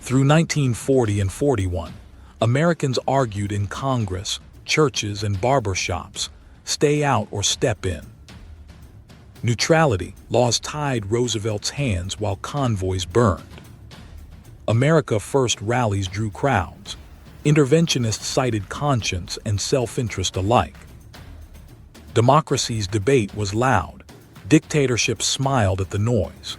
Through 1940 and 41, Americans argued in Congress, churches, and barber shops, stay out or step in. Neutrality laws tied Roosevelt's hands while convoys burned. America First rallies drew crowds. Interventionists cited conscience and self-interest alike. Democracy's debate was loud. Dictatorships smiled at the noise.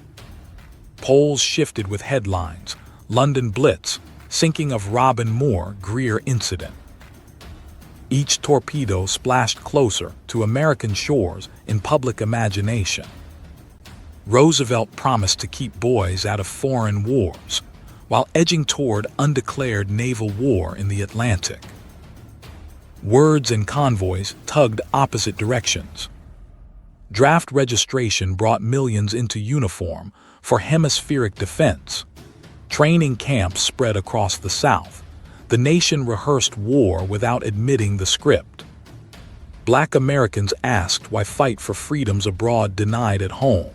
Polls shifted with headlines: London Blitz, sinking of Robin Moore, Greer incident. Each torpedo splashed closer to American shores in public imagination. Roosevelt promised to keep boys out of foreign wars, while edging toward undeclared naval war in the Atlantic. Words and convoys tugged opposite directions. Draft registration brought millions into uniform for hemispheric defense. Training camps spread across the South. The nation rehearsed war without admitting the script. Black Americans asked why fight for freedoms abroad denied at home.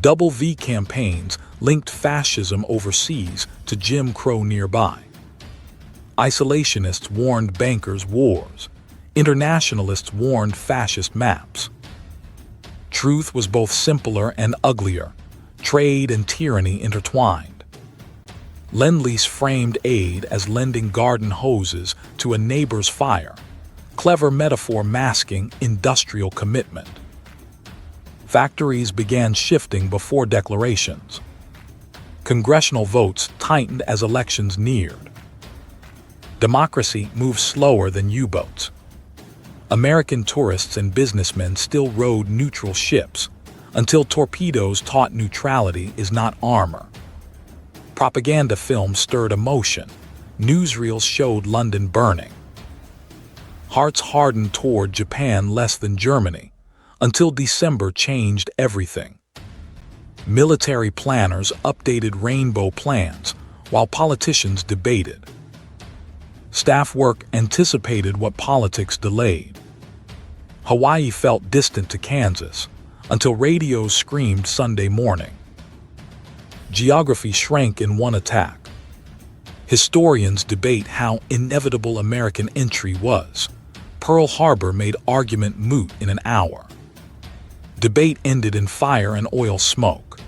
WWII campaigns linked fascism overseas to Jim Crow nearby. Isolationists warned bankers' wars. Internationalists warned fascist maps. Truth was both simpler and uglier. Trade and tyranny intertwined. Lend-Lease framed aid as lending garden hoses to a neighbor's fire. Clever metaphor masking industrial commitment. Factories began shifting before declarations. Congressional votes tightened as elections neared. Democracy moved slower than U-boats. American tourists and businessmen still rode neutral ships until torpedoes taught neutrality is not armor. Propaganda films stirred emotion. Newsreels showed London burning. Hearts hardened toward Japan less than Germany, until December changed everything. Military planners updated rainbow plans while politicians debated. Staff work anticipated what politics delayed. Hawaii felt distant to Kansas until radios screamed Sunday morning. Geography shrank in one attack. Historians debate how inevitable American entry was. Pearl Harbor made argument moot in an hour. Debate ended in fire and oil smoke.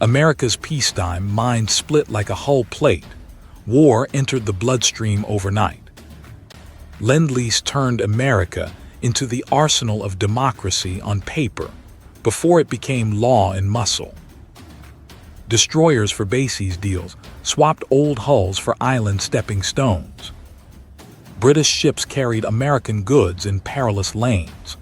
America's peacetime mind split like a hull plate. War entered the bloodstream overnight. Lend-Lease turned America into the arsenal of democracy on paper before it became law and muscle. Destroyers for bases deals swapped old hulls for island stepping stones. British ships carried American goods in perilous lanes.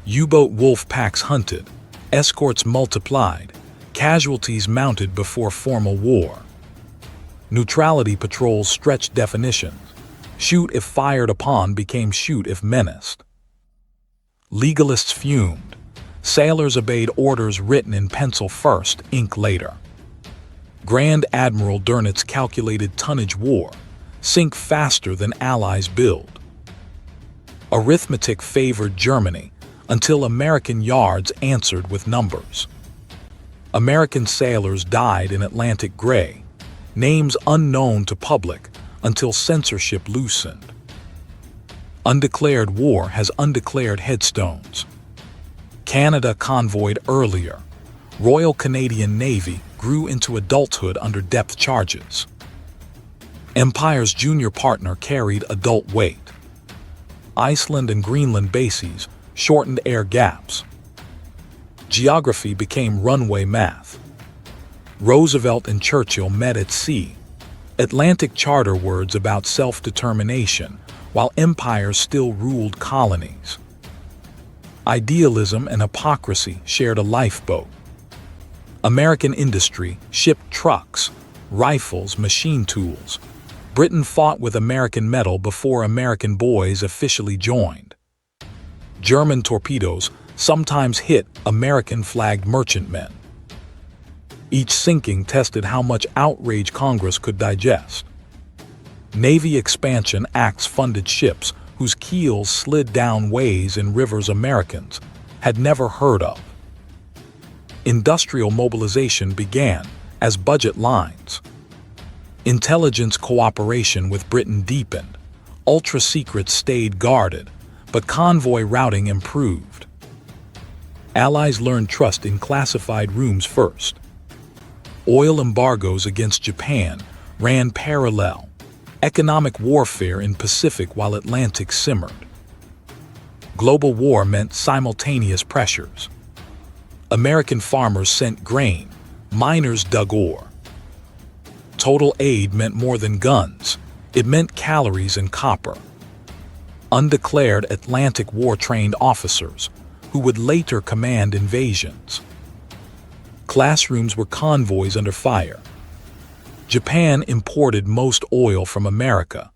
U-boat wolf packs hunted, escorts multiplied, casualties mounted before formal war. Neutrality patrols stretched definitions. Shoot if fired upon became shoot if menaced. Legalists fumed. Sailors obeyed orders written in pencil first, ink later. Grand Admiral Dönitz calculated tonnage war, sink faster than Allies build. Arithmetic favored Germany until American yards answered with numbers. American sailors died in Atlantic gray, names unknown to public until censorship loosened. Undeclared war has undeclared headstones. Canada convoyed earlier. Royal Canadian Navy grew into adulthood under depth charges. Empire's junior partner carried adult weight. Iceland and Greenland bases shortened air gaps. Geography became runway math. Roosevelt and Churchill met at sea. Atlantic charter words about self-determination, while empires still ruled colonies. Idealism and hypocrisy shared a lifeboat. American industry shipped trucks, rifles, machine tools. Britain fought with American metal before American boys officially joined. German torpedoes sometimes hit American-flagged merchantmen. Each sinking tested how much outrage Congress could digest. Navy expansion acts funded ships whose keels slid down ways in rivers Americans had never heard of. Industrial mobilization began as budget lines. Intelligence cooperation with Britain deepened. Ultra-secrets stayed guarded, but convoy routing improved. Allies learned trust in classified rooms first. Oil embargoes against Japan ran parallel. Economic warfare in Pacific while Atlantic simmered. Global war meant simultaneous pressures. American farmers sent grain, miners dug ore. Total aid meant more than guns. It meant calories and copper. Undeclared Atlantic war-trained officers who would later command invasions. Classrooms were convoys under fire. Japan imported most oil from America,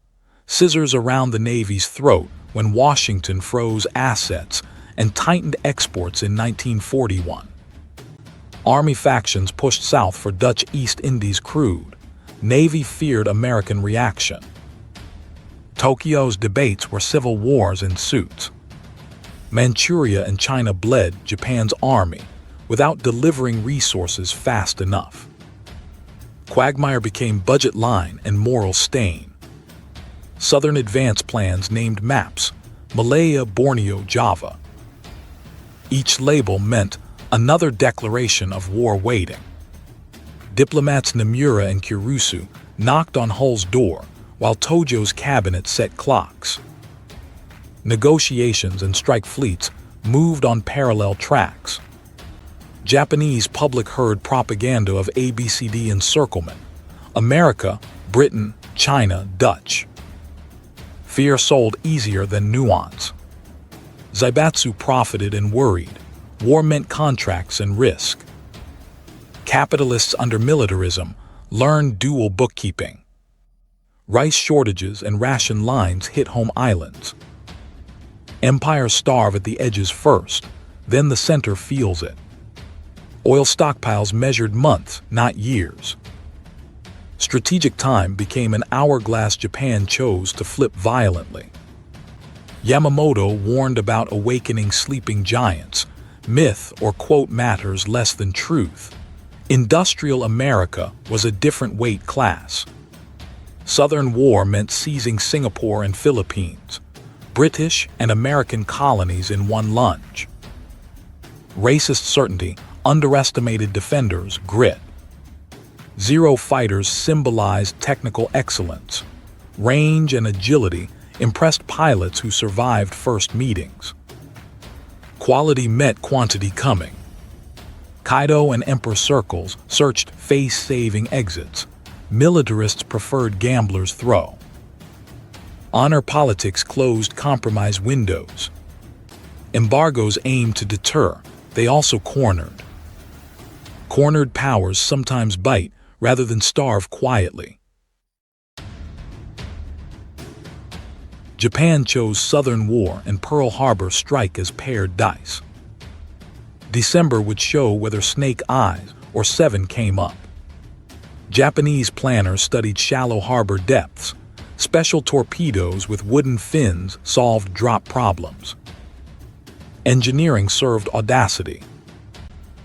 scissors around the Navy's throat when Washington froze assets and tightened exports in 1941. Army factions pushed south for Dutch East Indies crude. Navy feared American reaction. Tokyo's debates were civil wars in suits. Manchuria and China bled Japan's army without delivering resources fast enough. Quagmire became budget line and moral stain. Southern advance plans named maps, Malaya, Borneo, Java. Each label meant another declaration of war waiting. Diplomats Nomura and Kurusu knocked on Hull's door while Tojo's cabinet set clocks. Negotiations and strike fleets moved on parallel tracks. Japanese public heard propaganda of ABCD encirclement. America, Britain, China, Dutch. Fear sold easier than nuance. Zaibatsu profited and worried. War meant contracts and risk. Capitalists under militarism learned dual bookkeeping. Rice shortages and ration lines hit home islands. Empires starve at the edges first, then the center feels it. Oil stockpiles measured months, not years. Strategic time became an hourglass Japan chose to flip violently. Yamamoto warned about awakening sleeping giants. Myth or quote matters less than truth. Industrial America was a different weight class. Southern War meant seizing Singapore and Philippines, British and American colonies in one lunge. Racist certainty underestimated defenders' grit. Zero fighters symbolized technical excellence. Range and agility impressed pilots who survived first meetings. Quality met quantity coming. Kaido and Emperor circles searched face-saving exits. Militarists preferred gamblers' throw. Honor politics closed compromise windows. Embargoes aimed to deter, they also cornered. Cornered powers sometimes bite rather than starve quietly. Japan chose Southern War and Pearl Harbor strike as paired dice. December would show whether Snake Eyes or Seven came up. Japanese planners studied shallow harbor depths. Special torpedoes with wooden fins solved drop problems. Engineering served audacity.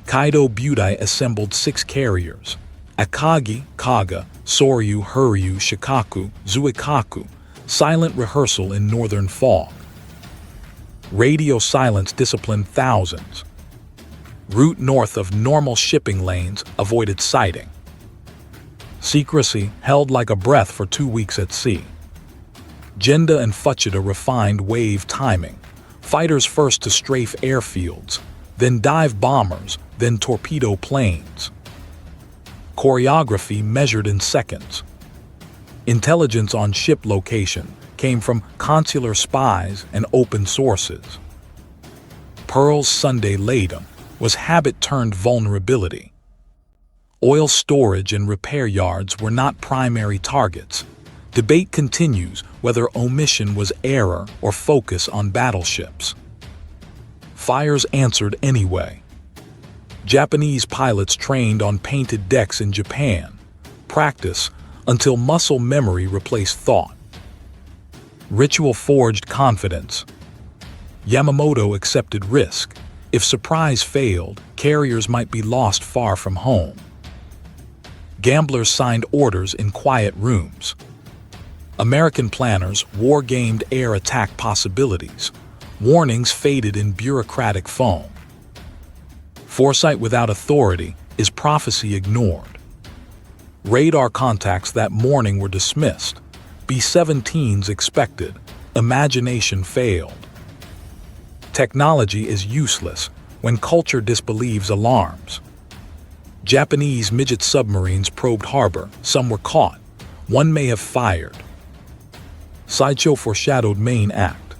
Kaido Butai assembled 6 carriers: Akagi, Kaga, Soryu, Huryu, Shikaku, Zuikaku, silent rehearsal in northern fog. Radio silence disciplined thousands. Route north of normal shipping lanes avoided sighting. Secrecy held like a breath for 2 weeks at sea. Genda and Fuchida refined wave timing. Fighters first to strafe airfields, then dive bombers, then torpedo planes. Choreography measured in seconds. Intelligence on ship location came from consular spies and open sources. Pearl's Sunday Laden was habit turned vulnerability. Oil storage and repair yards were not primary targets. Debate continues whether omission was error or focus on battleships. Fires answered anyway. Japanese pilots trained on painted decks in Japan. Practice until muscle memory replaced thought. Ritual forged confidence. Yamamoto accepted risk. If surprise failed, carriers might be lost far from home. Gamblers signed orders in quiet rooms. American planners war-gamed air attack possibilities. Warnings faded in bureaucratic foam. Foresight without authority is prophecy ignored. Radar contacts that morning were dismissed. B-17s expected. Imagination failed. Technology is useless when culture disbelieves alarms. Japanese midget submarines probed harbor. Some were caught. One may have fired. Sideshow foreshadowed main act.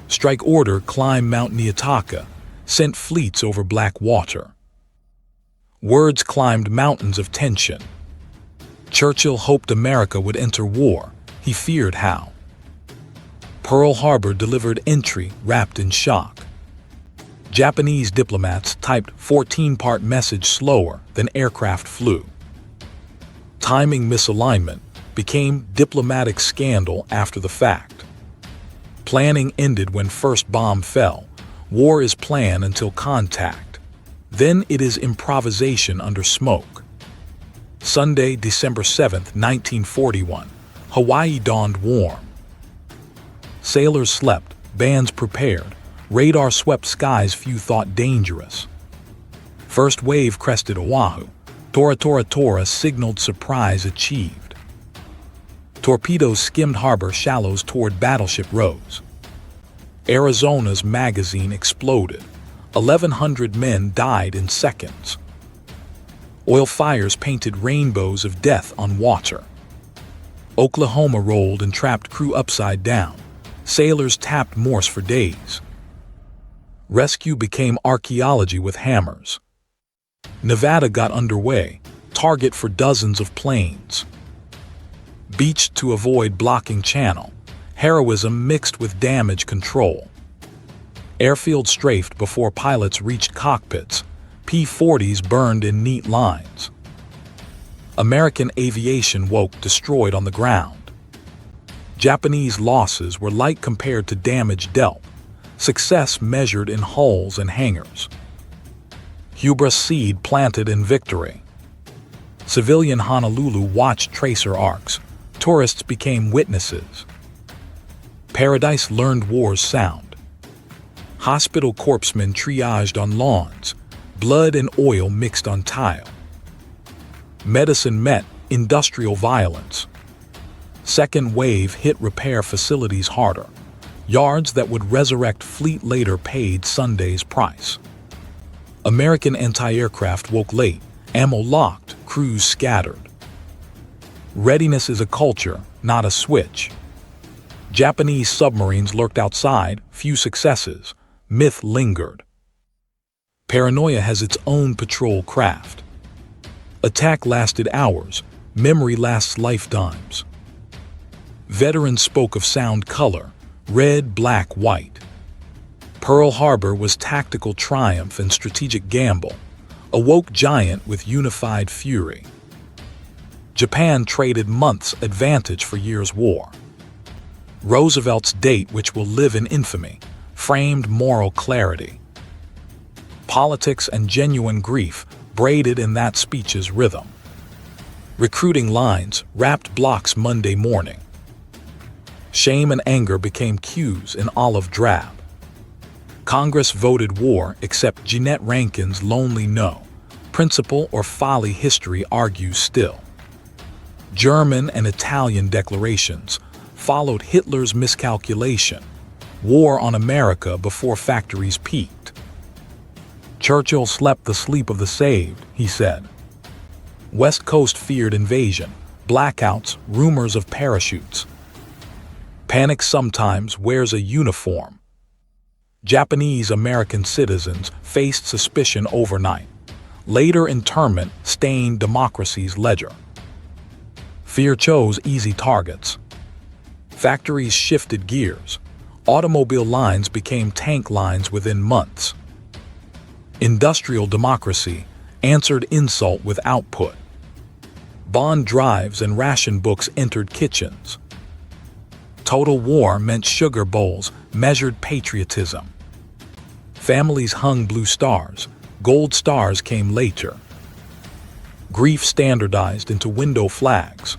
Strike order climb Mount Niitaka. Sent fleets over black water. Words climbed mountains of tension. Churchill hoped America would enter war. He feared how. Pearl Harbor delivered entry wrapped in shock. Japanese diplomats typed 14-part message slower than aircraft flew. Timing misalignment became diplomatic scandal after the fact. Planning ended when first bomb fell. War is plan until contact. Then it is improvisation under smoke. Sunday, December 7, 1941. Hawaii dawned warm. Sailors slept, bands prepared, radar swept skies few thought dangerous. First wave crested Oahu. Tora Tora Tora signaled surprise achieved. Torpedoes skimmed harbor shallows toward battleship rose. Arizona's magazine exploded. 1,100 men died in seconds. Oil fires painted rainbows of death on water. Oklahoma rolled and trapped crew upside down. Sailors tapped Morse for days. Rescue became archaeology with hammers. Nevada got underway, target for dozens of planes. Beached to avoid blocking channel, heroism mixed with damage control. Airfield strafed before pilots reached cockpits. P-40s burned in neat lines. American aviation woke destroyed on the ground. Japanese losses were light compared to damage dealt. Success measured in hulls and hangars. Hubris seed planted in victory. Civilian Honolulu watched tracer arcs. Tourists became witnesses. Paradise learned war's sound. Hospital corpsmen triaged on lawns. Blood and oil mixed on tile. Medicine met industrial violence. Second wave hit repair facilities harder. Yards that would resurrect fleet later paid Sunday's price. American anti-aircraft woke late, ammo locked, crews scattered. Readiness is a culture, not a switch. Japanese submarines lurked outside, few successes. Myth lingered. Paranoia has its own patrol craft. Attack lasted hours, memory lasts lifetimes. Veterans spoke of sound color, red, black, white. Pearl Harbor was tactical triumph and strategic gamble, a woke giant with unified fury. Japan traded months' advantage for years' war. Roosevelt's date, which will live in infamy, framed moral clarity. Politics and genuine grief braided in that speech's rhythm. Recruiting lines wrapped blocks Monday morning. Shame and anger became cues in olive drab. Congress voted war except Jeanette Rankin's lonely no. Principle or folly history argues still. German and Italian declarations followed Hitler's miscalculation. War on America before factories peaked. Churchill slept the sleep of the saved, he said. West Coast feared invasion, blackouts, rumors of parachutes. Panic sometimes wears a uniform. Japanese American citizens faced suspicion overnight. Later internment stained democracy's ledger. Fear chose easy targets. Factories shifted gears. Automobile lines became tank lines within months. Industrial democracy answered insult with output. Bond drives and ration books entered kitchens. Total war meant sugar bowls measured patriotism. Families hung blue stars. Gold stars came later. Grief standardized into window flags.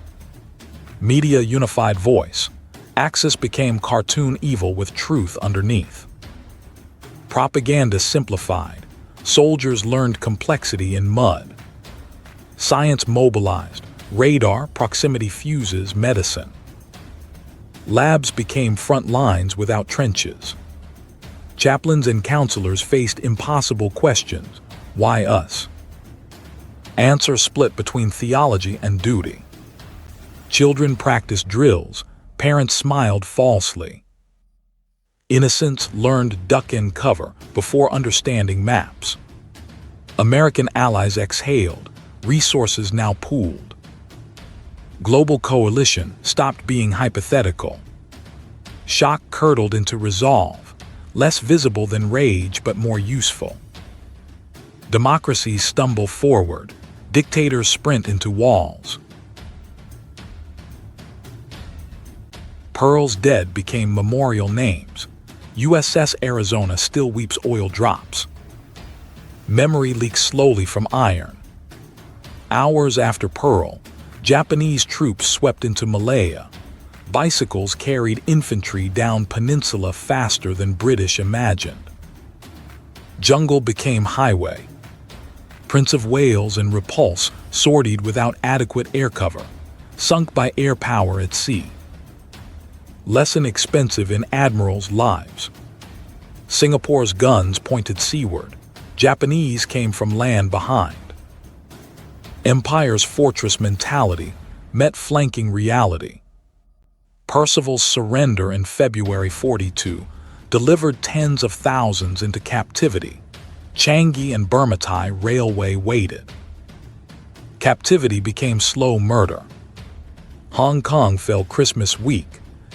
Media unified voice. Axis became cartoon evil with truth underneath. Propaganda simplified. Soldiers learned complexity in mud. Science mobilized. Radar, proximity fuses, medicine. Labs became front lines without trenches. Chaplains and counselors faced impossible questions. Why us? Answer split between theology and duty. Children practiced drills. Parents smiled falsely. Innocents learned duck and cover before understanding maps. American allies exhaled. Resources now pooled. Global coalition stopped being hypothetical. Shock curdled into resolve, less visible than rage but more useful. Democracies stumble forward. Dictators sprint into walls. Pearls dead became memorial names. USS Arizona still weeps oil drops. Memory leaks slowly from iron. Hours after Pearl, Japanese troops swept into Malaya. Bicycles carried infantry down peninsula faster than British imagined. Jungle became highway. Prince of Wales and Repulse sortied without adequate air cover, sunk by air power at sea. Lesson expensive in admirals' lives. Singapore's guns pointed seaward. Japanese came from land behind. Empire's fortress mentality met flanking reality. Percival's surrender in February 42 delivered tens of thousands into captivity. Changi and Burmatai Railway waited. Captivity became slow murder. Hong Kong fell Christmas week.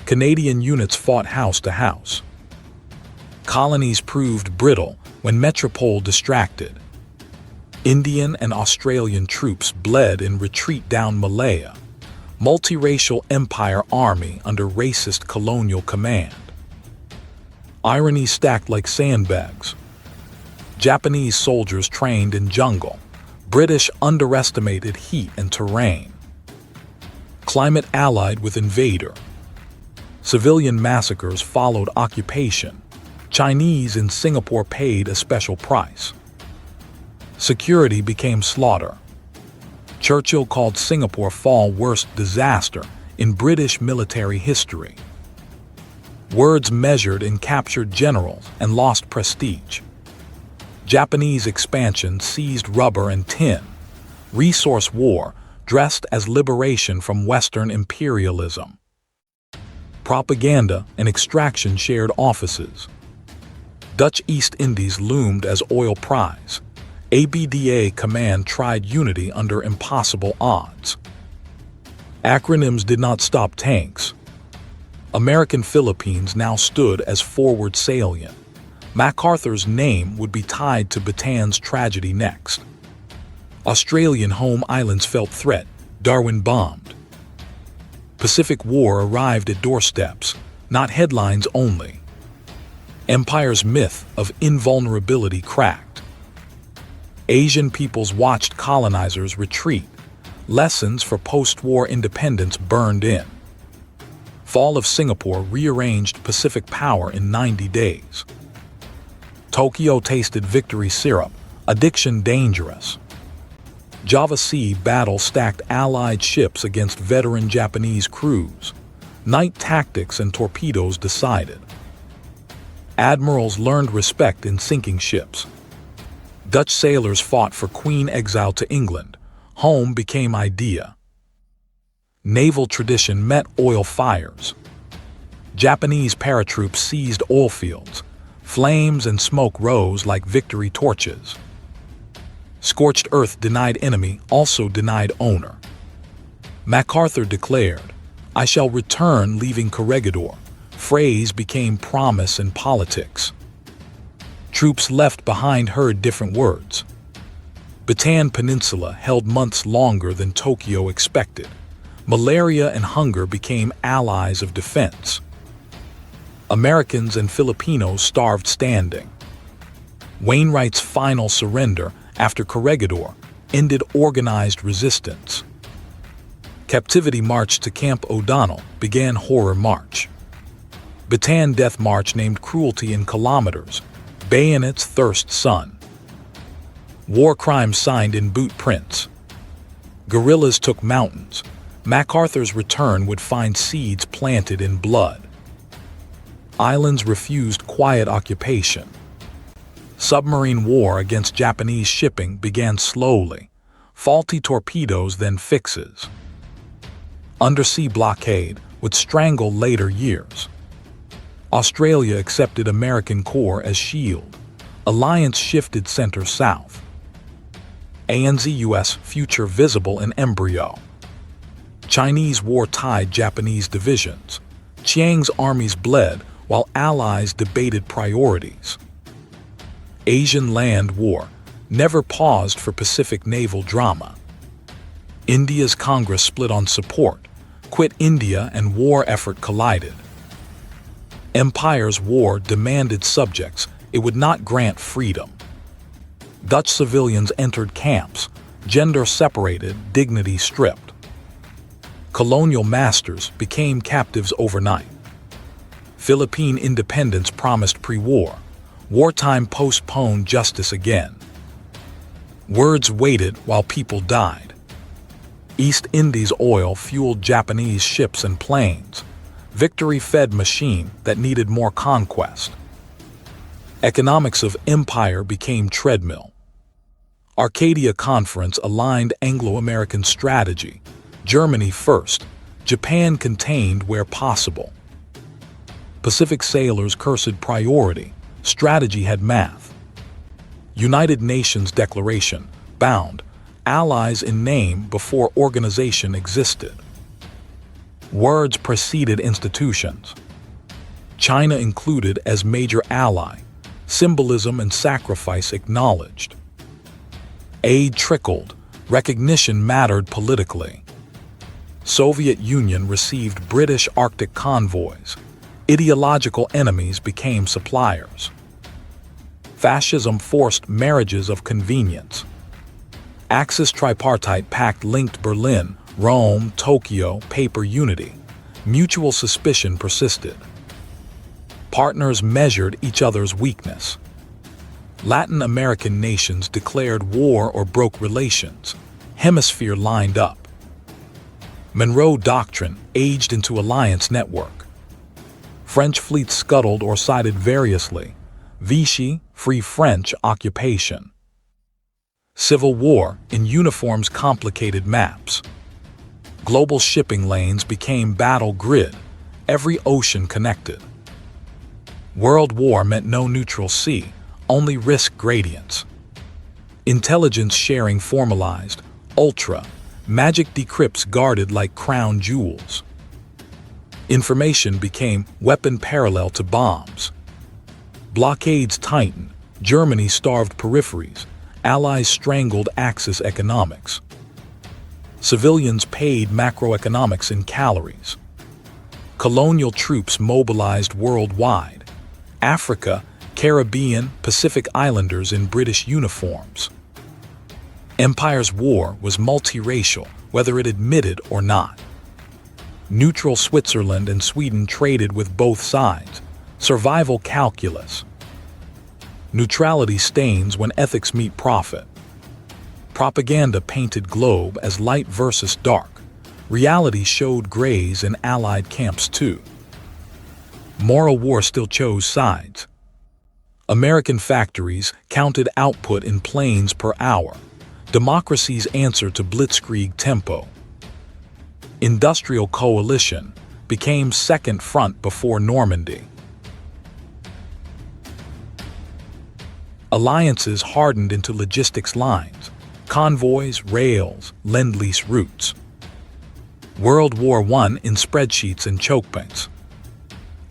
Canadian units fought house to house. Colonies proved brittle when metropole distracted. Indian and Australian troops bled in retreat down Malaya. Multiracial empire army under racist colonial command. Irony stacked like sandbags. Japanese soldiers trained in jungle. British underestimated heat and terrain. Climate allied with invader. Civilian massacres followed occupation. Chinese in Singapore paid a special price. Security became slaughter. Churchill called Singapore fall worst disaster in British military history. Words measured in captured generals and lost prestige. Japanese expansion seized rubber and tin. Resource war dressed as liberation from Western imperialism. Propaganda and extraction shared offices. Dutch East Indies loomed as oil prize. ABDA command tried unity under impossible odds. Acronyms did not stop tanks. American Philippines now stood as forward salient. MacArthur's name would be tied to Batan's tragedy next. Australian home islands felt threat. Darwin bombed. Pacific War arrived at doorsteps, not headlines only. Empire's myth of invulnerability cracked. Asian peoples watched colonizers retreat. Lessons for post-war independence burned in. Fall of Singapore rearranged Pacific power in 90 days. Tokyo tasted victory syrup, addiction dangerous. Java Sea battle stacked Allied ships against veteran Japanese crews. Night tactics and torpedoes decided. Admirals learned respect in sinking ships. Dutch sailors fought for Queen exiled to England. Home became idea. Naval tradition met oil fires. Japanese paratroops seized oil fields. Flames and smoke rose like victory torches. Scorched earth denied enemy, also denied owner. MacArthur declared, "I shall return leaving Corregidor." Phrase became promise in politics. Troops left behind heard different words. Bataan Peninsula held months longer than Tokyo expected. Malaria and hunger became allies of defense. Americans and Filipinos starved standing. Wainwright's final surrender after Corregidor ended organized resistance. Captivity March to Camp O'Donnell began Horror March. Bataan Death March named cruelty in kilometers, bayonets thirst sun. War crimes signed in boot prints. Guerrillas took mountains. MacArthur's return would find seeds planted in blood. Islands refused quiet occupation. Submarine war against Japanese shipping began slowly. Faulty torpedoes, then fixes. Undersea blockade would strangle later years. Australia accepted American core as shield. Alliance shifted center south. ANZ-US future visible in embryo. Chinese war tied Japanese divisions. Chiang's armies bled while allies debated priorities. Asian land war never paused for Pacific naval drama. India's Congress split on support. Quit India and war effort collided. Empire's war demanded subjects. It would not grant freedom. Dutch civilians entered camps. Gender separated, dignity stripped. Colonial masters became captives overnight. Philippine independence promised pre-war. Wartime postponed justice again. Words waited while people died. East Indies oil fueled Japanese ships and planes. Victory fed machine that needed more conquest. Economics of empire became treadmill. Arcadia Conference aligned Anglo-American strategy. Germany first, Japan contained where possible. Pacific sailors cursed priority. Strategy had math. United Nations Declaration, bound, allies in name before organization existed. Words preceded institutions. China included as major ally, symbolism and sacrifice acknowledged. Aid trickled, recognition mattered politically. Soviet Union received British Arctic convoys. Ideological enemies became suppliers. Fascism forced marriages of convenience. Axis tripartite pact linked Berlin, Rome, Tokyo, paper unity. Mutual suspicion persisted. Partners measured each other's weakness. Latin American nations declared war or broke relations. Hemisphere lined up. Monroe Doctrine aged into alliance network. French fleets scuttled or sided variously. Vichy, Free French occupation. Civil War in uniforms complicated maps. Global shipping lanes became battle grid. Every ocean connected. World War meant no neutral sea, only risk gradients. Intelligence sharing formalized. Ultra. Magic decrypts guarded like crown jewels. Information became weapon parallel to bombs. Blockades tightened. Germany starved peripheries. Allies strangled Axis economics. Civilians paid macroeconomics in calories. Colonial troops mobilized worldwide. Africa, Caribbean, Pacific Islanders in British uniforms. Empire's war was multiracial, whether it admitted or not. Neutral Switzerland and Sweden traded with both sides. Survival calculus. Neutrality stains when ethics meet profit. Propaganda painted globe as light versus dark. Reality showed grays in Allied camps too. Moral war still chose sides. American factories counted output in planes per hour. Democracy's answer to blitzkrieg tempo. Industrial coalition became second front before Normandy. Alliances hardened into logistics lines. Convoys, rails, lend-lease routes. World War I in spreadsheets and chokepoints.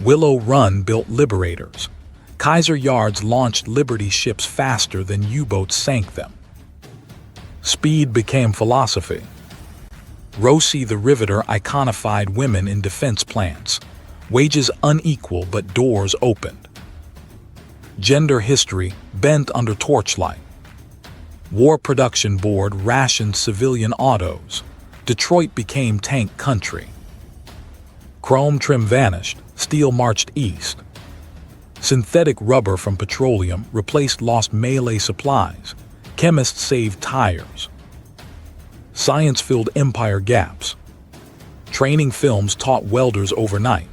Willow Run built liberators. Kaiser Yards launched Liberty ships faster than U-boats sank them. Speed became philosophy. Rosie the Riveter iconified women in defense plants. Wages unequal but doors opened. Gender history bent under torchlight. War Production Board rationed civilian autos. Detroit became tank country. Chrome trim vanished, steel marched east. Synthetic rubber from petroleum replaced lost melee supplies. Chemists saved tires. Science filled empire gaps. Training films taught welders overnight.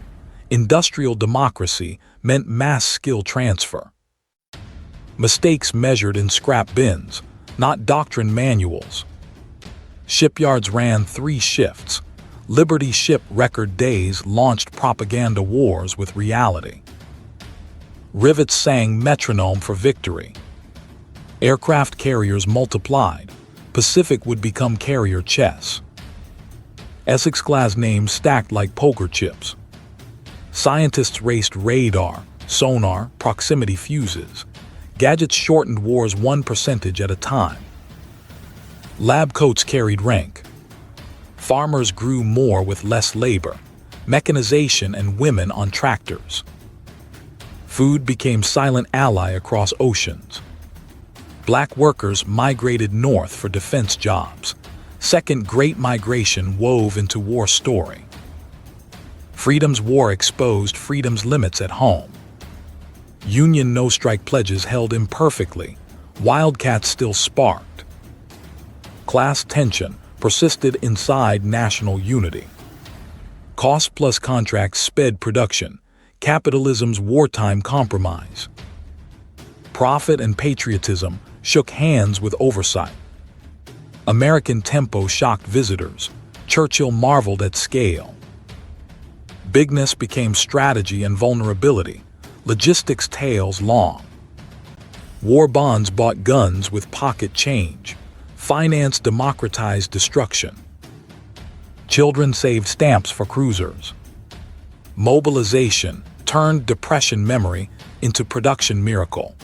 Industrial democracy meant mass skill transfer. Mistakes measured in scrap bins, not doctrine manuals. Shipyards ran 3 shifts. Liberty Ship record days launched propaganda wars with reality. Rivets sang metronome for victory. Aircraft carriers multiplied. Pacific would become carrier chess. Essex-class names stacked like poker chips. Scientists raced radar, sonar, proximity fuses. Gadgets shortened wars 1% at a time. Lab coats carried rank. Farmers grew more with less labor. Mechanization and women on tractors. Food became silent ally across oceans. Black workers migrated north for defense jobs. Second Great Migration wove into war story. Freedom's War exposed freedom's limits at home. Union no-strike pledges held imperfectly. Wildcats still sparked. Class tension persisted inside national unity. Cost-plus contracts sped production. Capitalism's wartime compromise. Profit and patriotism shook hands with oversight. American tempo shocked visitors. Churchill marveled at scale. Bigness became strategy and vulnerability. Logistics tails long. War bonds bought guns with pocket change. Finance democratized destruction. Children saved stamps for cruisers. Mobilization turned depression memory into production miracle.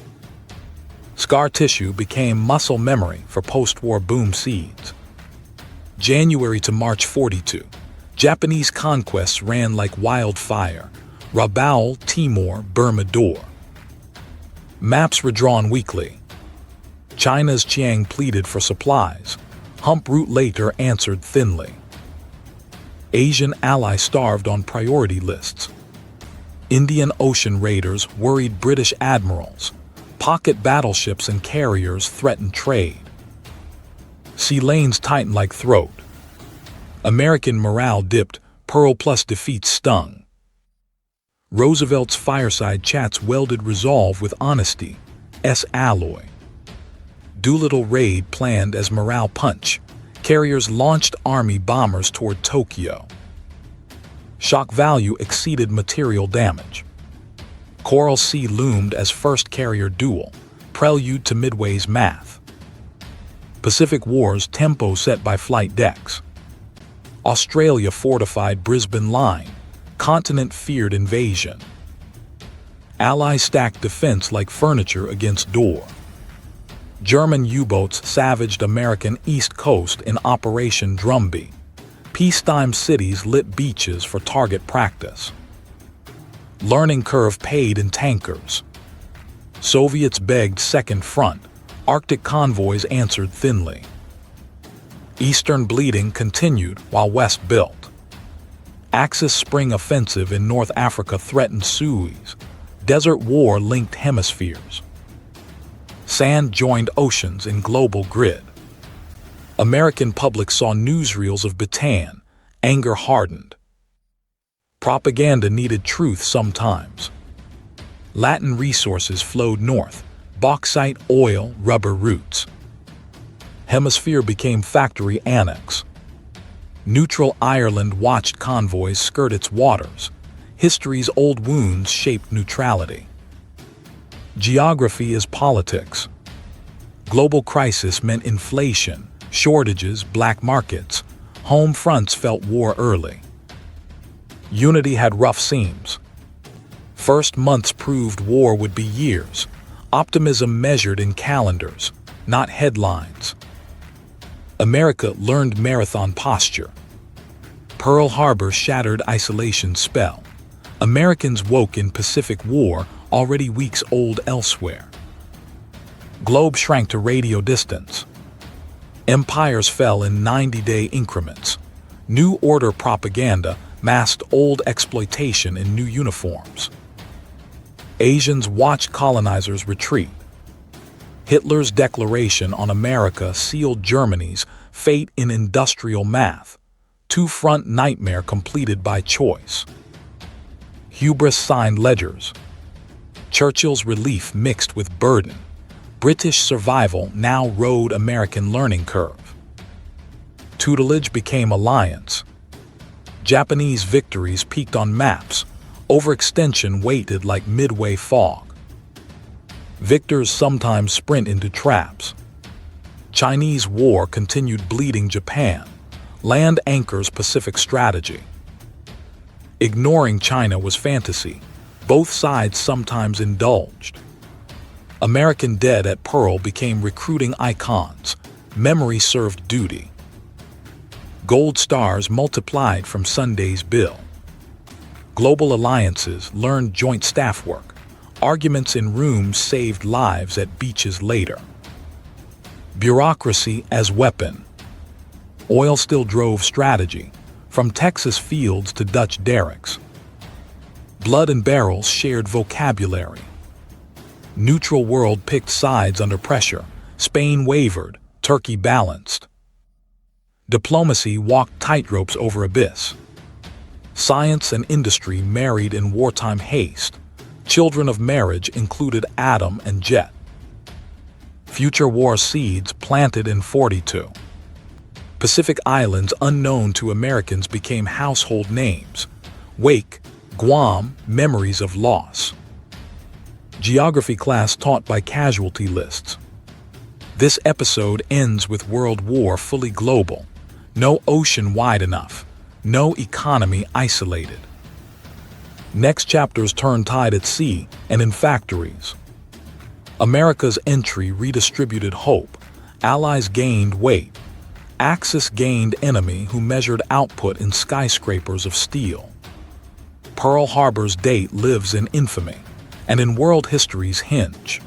Scar tissue became muscle memory for post-war boom seeds. January to March 42. Japanese conquests ran like wildfire. Rabaul, Timor, Burma Door. Maps redrawn weekly. China's Chiang pleaded for supplies. Hump Root later answered thinly. Asian ally starved on priority lists. Indian Ocean raiders worried British admirals. Pocket battleships and carriers threatened trade. Sea lanes tightened like throat. American morale dipped, Pearl Plus defeats stung. Roosevelt's fireside chats welded resolve with honesty. Alloy. Doolittle raid planned as morale punch. Carriers launched Army bombers toward Tokyo. Shock value exceeded material damage. Coral Sea loomed as first carrier duel, prelude to Midway's math. Pacific Wars tempo set by flight decks. Australia fortified Brisbane Line. Continent feared invasion. Allies stacked defense like furniture against door. German U-boats savaged American East Coast in Operation Drumbeat. Peacetime cities lit beaches for target practice. Learning curve paid in tankers. Soviets begged Second Front. Arctic convoys answered thinly. Eastern bleeding continued while West built. Axis spring offensive in North Africa threatened Suez. Desert war linked hemispheres. Sand joined oceans in global grid. American public saw newsreels of Bataan. Anger hardened. Propaganda needed truth sometimes. Latin resources flowed north. Bauxite, oil, rubber roots. Hemisphere became factory annex. Neutral Ireland watched convoys skirt its waters. History's old wounds shaped neutrality. Geography is politics. Global crisis meant inflation, shortages, black markets. Home fronts felt war early. Unity had rough seams. First months proved war would be years. Optimism measured in calendars, not headlines. America learned marathon posture. Pearl Harbor shattered isolation's spell. Americans woke in Pacific War, already weeks old elsewhere. Globe shrank to radio distance. Empires fell in 90-day increments. New order propaganda masked old exploitation in new uniforms. Asians watched colonizers retreat. Hitler's declaration on America sealed Germany's fate in industrial math, two-front nightmare completed by choice. Hubris signed ledgers. Churchill's relief mixed with burden. British survival now rode American learning curve. Tutelage became alliance. Japanese victories peaked on maps. Overextension weighted like midway fog. Victors sometimes sprint into traps. Chinese war continued bleeding Japan. Land anchors Pacific strategy. Ignoring China was fantasy. Both sides sometimes indulged. American dead at Pearl became recruiting icons. Memory served duty. Gold stars multiplied from Sunday's bill. Global alliances learned joint staff work. Arguments in rooms saved lives at beaches later. Bureaucracy as weapon. Oil still drove strategy, from Texas fields to Dutch derricks. Blood and barrels shared vocabulary. Neutral world picked sides under pressure. Spain wavered, Turkey balanced. Diplomacy walked tightropes over abyss. Science and industry married in wartime haste. Children of marriage included atom and jet. Future war seeds planted in 42. Pacific islands unknown to Americans became household names. Wake, Guam, memories of loss. Geography class taught by casualty lists. This episode ends with World War fully global. No ocean wide enough. No economy isolated. Next chapters turn tide at sea and in factories. America's entry redistributed hope. Allies gained weight. Axis gained enemy who measured output in skyscrapers of steel. Pearl Harbor's date lives in infamy and in world history's hinge.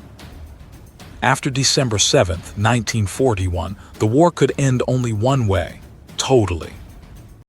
After December 7, 1941, the war could end only one way, totally.